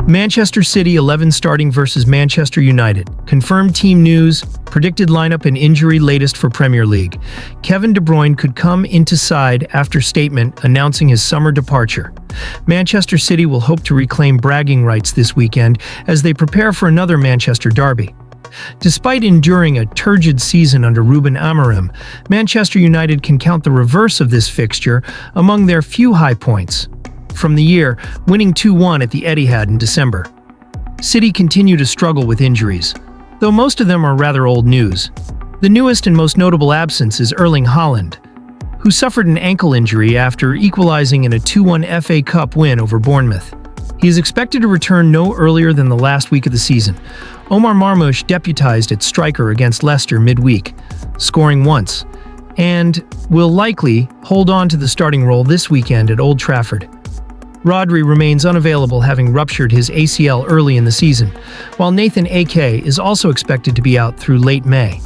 Manchester City 11 starting versus Manchester United. Confirmed team news, predicted lineup and injury latest for Premier League. Kevin De Bruyne could come into side after statement announcing his summer departure. Manchester City will hope to reclaim bragging rights this weekend as they prepare for another Manchester derby. Despite enduring a turgid season under Ruben Amorim, Manchester United can count the reverse of this fixture among their few high points from the year, winning 2-1 at the Etihad in December. City continue to struggle with injuries, though most of them are rather old news. The newest and most notable absence is Erling Haaland, who suffered an ankle injury after equalizing in a 2-1 FA Cup win over Bournemouth. He is expected to return no earlier than the last week of the season. Omar Marmoush deputized at striker against Leicester midweek, scoring once, and will likely hold on to the starting role this weekend at Old Trafford. Rodri remains unavailable, having ruptured his ACL early in the season, while Nathan Ake is also expected to be out through late May.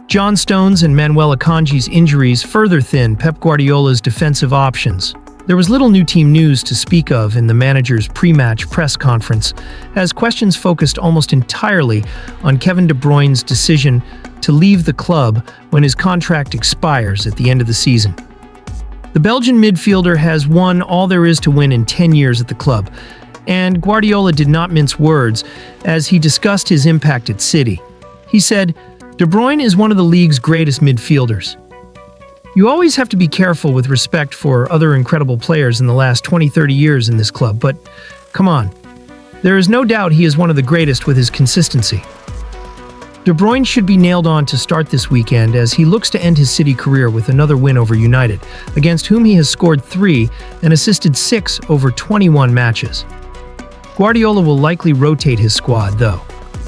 John Stones and Manuel Akanji's injuries further thin Pep Guardiola's defensive options. There was little new team news to speak of in the manager's pre-match press conference, as questions focused almost entirely on Kevin De Bruyne's decision to leave the club when his contract expires at the end of the season. The Belgian midfielder has won all there is to win in 10 years at the club, and Guardiola did not mince words as he discussed his impact at City. He said, "De Bruyne is one of the league's greatest midfielders. You always have to be careful with respect for other incredible players in the last 20-30 years in this club, but come on. There is no doubt he is one of the greatest with his consistency." De Bruyne should be nailed on to start this weekend as he looks to end his City career with another win over United, against whom he has scored 3 and assisted 6 over 21 matches. Guardiola will likely rotate his squad, though,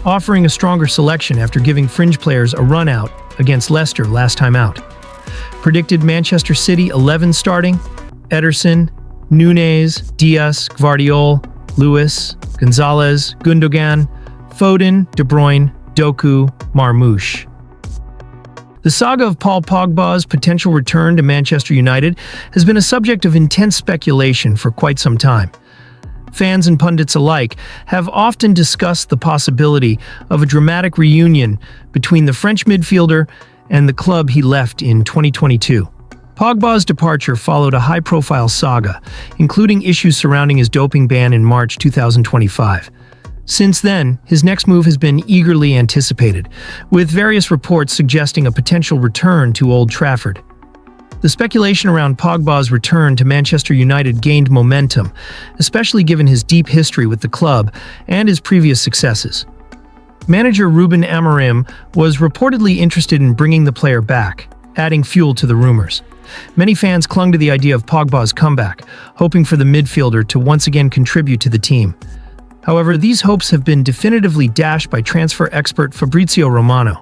offering a stronger selection after giving fringe players a run out against Leicester last time out. Predicted Manchester City 11 starting: Ederson, Nunez, Diaz, Gvardiol, Lewis, Gonzalez, Gundogan, Foden, De Bruyne, Doku, Marmoush. The saga of Paul Pogba's potential return to Manchester United has been a subject of intense speculation for quite some time. Fans and pundits alike have often discussed the possibility of a dramatic reunion between the French midfielder and the club he left in 2022. Pogba's departure followed a high-profile saga, including issues surrounding his doping ban in March 2025. Since then, his next move has been eagerly anticipated, with various reports suggesting a potential return to Old Trafford. The speculation around Pogba's return to Manchester United gained momentum, especially given his deep history with the club and his previous successes. Manager Ruben Amorim was reportedly interested in bringing the player back, adding fuel to the rumors. Many fans clung to the idea of Pogba's comeback, hoping for the midfielder to once again contribute to the team. However, these hopes have been definitively dashed by transfer expert Fabrizio Romano.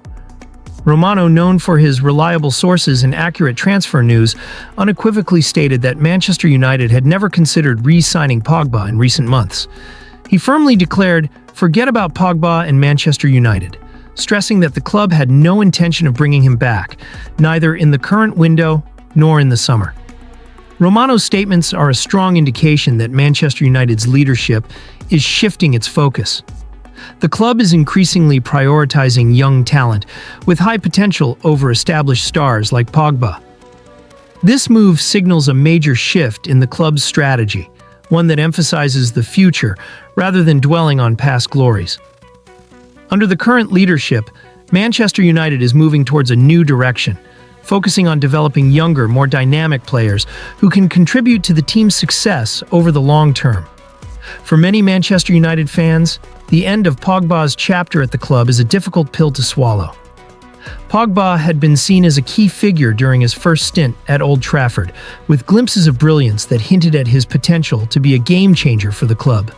Romano, known for his reliable sources and accurate transfer news, unequivocally stated that Manchester United had never considered re-signing Pogba in recent months. He firmly declared, "Forget about Pogba and Manchester United," stressing that the club had no intention of bringing him back, neither in the current window nor in the summer. Romano's statements are a strong indication that Manchester United's leadership is shifting its focus. The club is increasingly prioritizing young talent with high potential over established stars like Pogba. This move signals a major shift in the club's strategy, one that emphasizes the future rather than dwelling on past glories. Under the current leadership, Manchester United is moving towards a new direction, focusing on developing younger, more dynamic players who can contribute to the team's success over the long term. For many Manchester United fans, the end of Pogba's chapter at the club is a difficult pill to swallow. Pogba had been seen as a key figure during his first stint at Old Trafford, with glimpses of brilliance that hinted at his potential to be a game-changer for the club.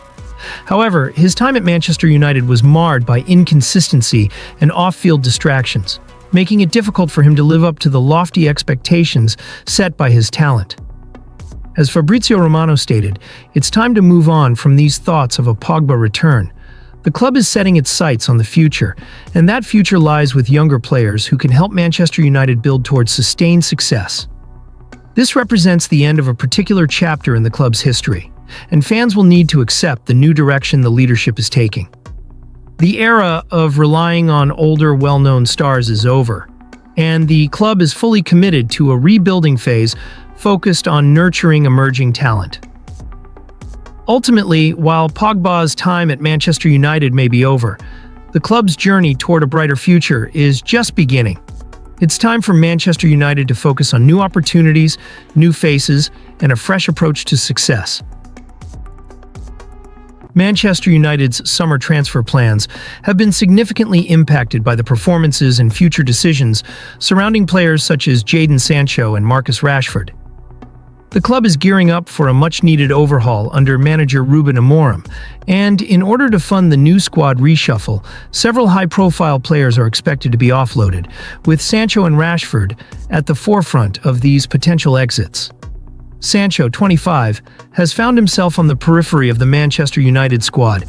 However, his time at Manchester United was marred by inconsistency and off-field distractions, making it difficult for him to live up to the lofty expectations set by his talent. As Fabrizio Romano stated, it's time to move on from these thoughts of a Pogba return. The club is setting its sights on the future, and that future lies with younger players who can help Manchester United build towards sustained success. This represents the end of a particular chapter in the club's history, and fans will need to accept the new direction the leadership is taking. The era of relying on older, well-known stars is over, and the club is fully committed to a rebuilding phase focused on nurturing emerging talent. Ultimately, while Pogba's time at Manchester United may be over, the club's journey toward a brighter future is just beginning. It's time for Manchester United to focus on new opportunities, new faces, and a fresh approach to success. Manchester United's summer transfer plans have been significantly impacted by the performances and future decisions surrounding players such as Jadon Sancho and Marcus Rashford. The club is gearing up for a much-needed overhaul under manager Ruben Amorim, and in order to fund the new squad reshuffle, several high-profile players are expected to be offloaded, with Sancho and Rashford at the forefront of these potential exits. Sancho, 25, has found himself on the periphery of the Manchester United squad,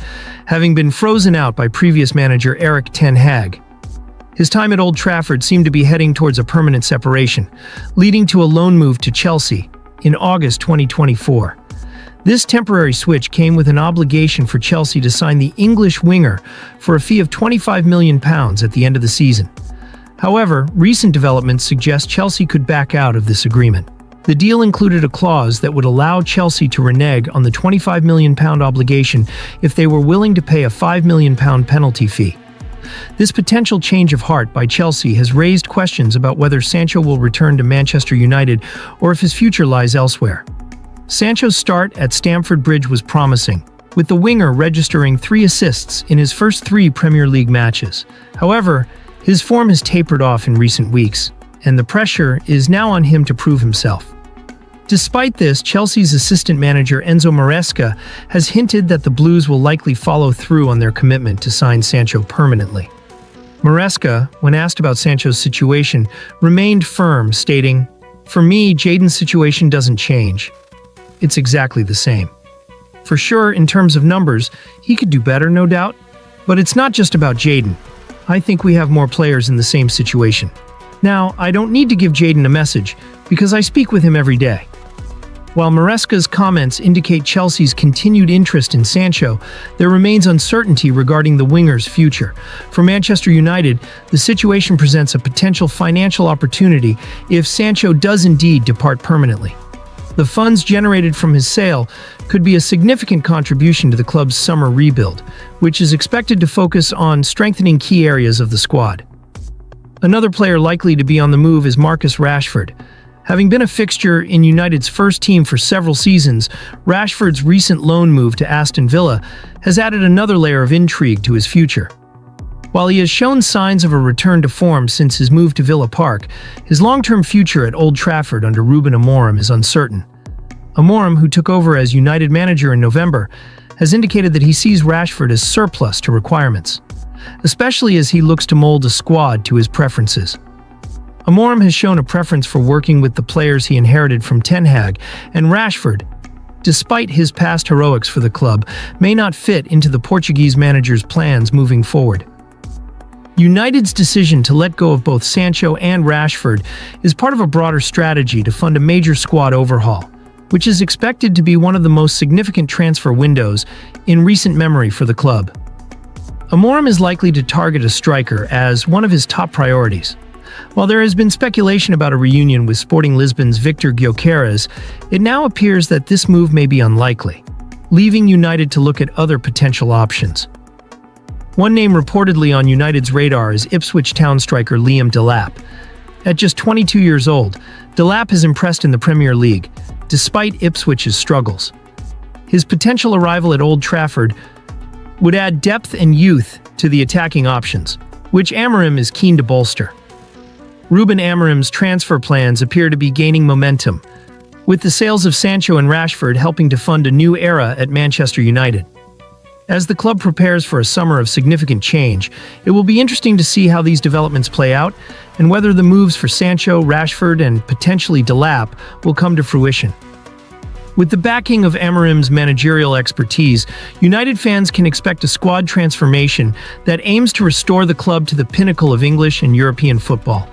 having been frozen out by previous manager Erik ten Hag. His time at Old Trafford seemed to be heading towards a permanent separation, leading to a loan move to Chelsea in August 2024. This temporary switch came with an obligation for Chelsea to sign the English winger for a fee of £25 million at the end of the season. However, recent developments suggest Chelsea could back out of this agreement. The deal included a clause that would allow Chelsea to renege on the £25 million obligation if they were willing to pay a £5 million penalty fee. This potential change of heart by Chelsea has raised questions about whether Sancho will return to Manchester United or if his future lies elsewhere. Sancho's start at Stamford Bridge was promising, with the winger registering 3 assists in his first 3 Premier League matches. However, his form has tapered off in recent weeks, and the pressure is now on him to prove himself. Despite this, Chelsea's assistant manager Enzo Maresca has hinted that the Blues will likely follow through on their commitment to sign Sancho permanently. Maresca, when asked about Sancho's situation, remained firm, stating, "For me, Jadon's situation doesn't change. It's exactly the same. For sure, in terms of numbers, he could do better, no doubt. But it's not just about Jadon. I think we have more players in the same situation. Now, I don't need to give Jadon a message, because I speak with him every day." While Maresca's comments indicate Chelsea's continued interest in Sancho, there remains uncertainty regarding the winger's future. For Manchester United, the situation presents a potential financial opportunity if Sancho does indeed depart permanently. The funds generated from his sale could be a significant contribution to the club's summer rebuild, which is expected to focus on strengthening key areas of the squad. Another player likely to be on the move is Marcus Rashford. Having been a fixture in United's first team for several seasons, Rashford's recent loan move to Aston Villa has added another layer of intrigue to his future. While he has shown signs of a return to form since his move to Villa Park, his long-term future at Old Trafford under Ruben Amorim is uncertain. Amorim, who took over as United manager in November, has indicated that he sees Rashford as surplus to requirements, especially as he looks to mold a squad to his preferences. Amorim has shown a preference for working with the players he inherited from Ten Hag, and Rashford, despite his past heroics for the club, may not fit into the Portuguese manager's plans moving forward. United's decision to let go of both Sancho and Rashford is part of a broader strategy to fund a major squad overhaul, which is expected to be one of the most significant transfer windows in recent memory for the club. Amorim is likely to target a striker as one of his top priorities. While there has been speculation about a reunion with Sporting Lisbon's Victor Gyökeres, it now appears that this move may be unlikely, leaving United to look at other potential options. One name reportedly on United's radar is Ipswich Town striker Liam Delap. At just 22 years old, Delap has impressed in the Premier League, despite Ipswich's struggles. His potential arrival at Old Trafford would add depth and youth to the attacking options, which Amorim is keen to bolster. Ruben Amorim's transfer plans appear to be gaining momentum, with the sales of Sancho and Rashford helping to fund a new era at Manchester United. As the club prepares for a summer of significant change, it will be interesting to see how these developments play out and whether the moves for Sancho, Rashford, and potentially Delap will come to fruition. With the backing of Amorim's managerial expertise, United fans can expect a squad transformation that aims to restore the club to the pinnacle of English and European football.